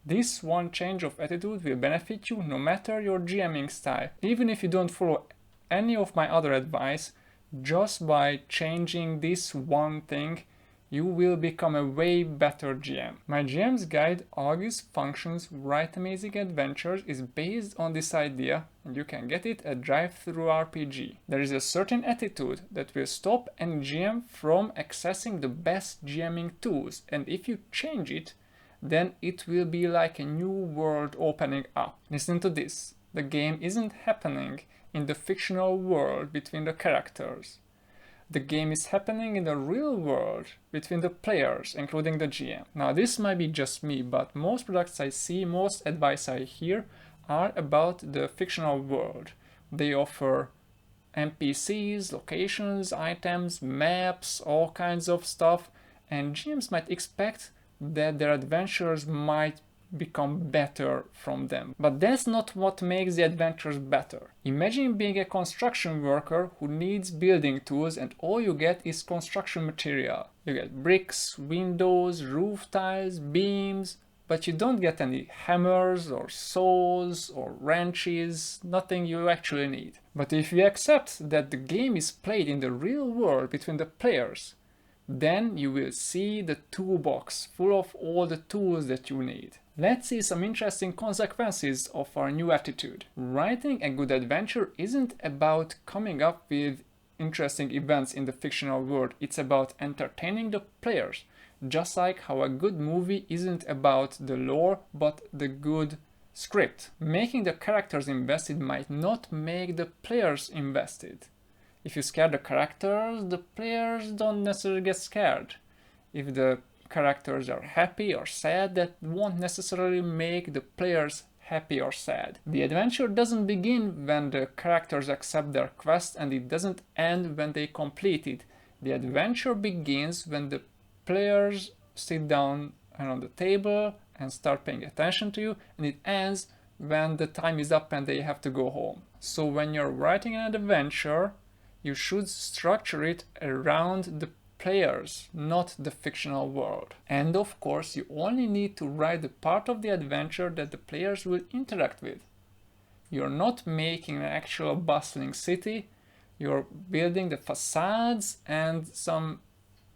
This one change of attitude will benefit you no matter your GMing style. Even if you don't follow any of my other advice, just by changing this one thing, you will become a way better GM. My GM's guide, Algi's Functions Write Amazing Adventures, is based on this idea, and you can get it at Drive-Thru RPG. There is a certain attitude that will stop any GM from accessing the best GMing tools, and if you change it, then it will be like a new world opening up. Listen to this. The game isn't happening in the fictional world between the characters. The game is happening in the real world between the players, including the GM. Now, this might be just me, but most products I see, most advice I hear are about the fictional world. They offer NPCs, locations, items, maps, all kinds of stuff, and GMs might expect that their adventures might become better from them. But that's not what makes the adventures better. Imagine being a construction worker who needs building tools and all you get is construction material. You get bricks, windows, roof tiles, beams, but you don't get any hammers or saws or wrenches, nothing you actually need. But if you accept that the game is played in the real world between the players, then you will see the toolbox full of all the tools that you need. Let's see some interesting consequences of our new attitude. Writing a good adventure isn't about coming up with interesting events in the fictional world, it's about entertaining the players, just like how a good movie isn't about the lore but the good script. Making the characters invested might not make the players invested. If you scare the characters, the players don't necessarily get scared. If the characters are happy or sad, that won't necessarily make the players happy or sad. The adventure doesn't begin when the characters accept their quest, and it doesn't end when they complete it. The adventure begins when the players sit down around the table and start paying attention to you, and it ends when the time is up and they have to go home. So when you're writing an adventure, you should structure it around the players, not the fictional world. And of course, you only need to write the part of the adventure that the players will interact with. You're not making an actual bustling city, you're building the facades and some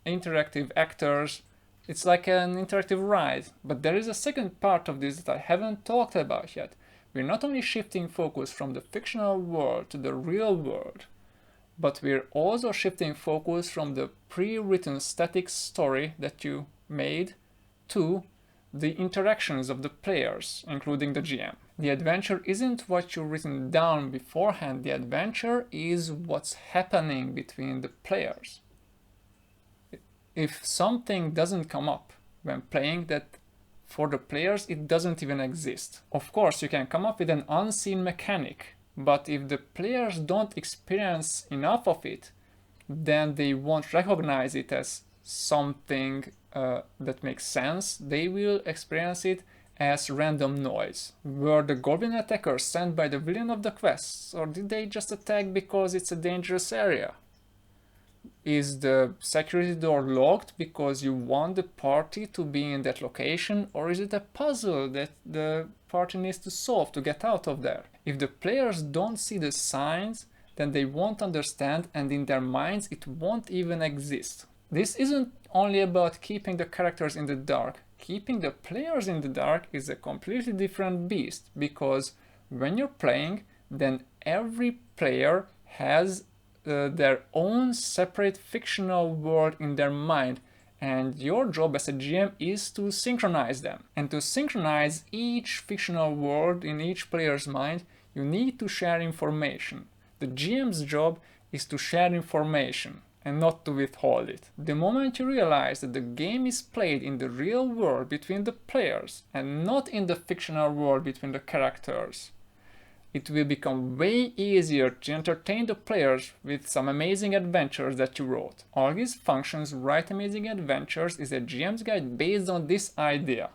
interactive actors. It's like an interactive ride. But there is a second part of this that I haven't talked about yet. We're not only shifting focus from the fictional world to the real world, but we're also shifting focus from the pre-written static story that you made to the interactions of the players, including the GM. The adventure isn't what you've written down beforehand, the adventure is what's happening between the players. If something doesn't come up when playing, that for the players it doesn't even exist. Of course, you can come up with an unseen mechanic, but if the players don't experience enough of it, then they won't recognize it as something that makes sense. They will experience it as random noise. Were the goblin attackers sent by the villain of the quests, or did they just attack because it's a dangerous area? Is the security door locked because you want the party to be in that location, or is it a puzzle that the party needs to solve to get out of there? If the players don't see the signs, then they won't understand, and in their minds it won't even exist. This isn't only about keeping the characters in the dark. Keeping the players in the dark is a completely different beast, because when you're playing, then every player has their own separate fictional world in their mind, and your job as a GM is to synchronize them. And to synchronize each fictional world in each player's mind, you need to share information. The GM's job is to share information and not to withhold it. The moment you realize that the game is played in the real world between the players and not in the fictional world between the characters, it will become way easier to entertain the players with some amazing adventures that you wrote. Algi's Functions Write Amazing Adventures is a GM's guide based on this idea.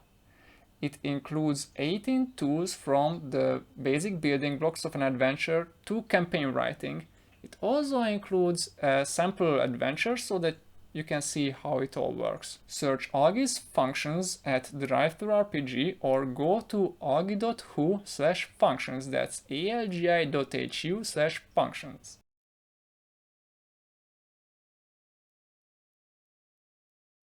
It includes 18 tools from the basic building blocks of an adventure to campaign writing. It also includes a sample adventure so that you can see how it all works. Search algi's functions at drive-thru-RPG or go to algi.hu/functions, that's algi.hu/functions.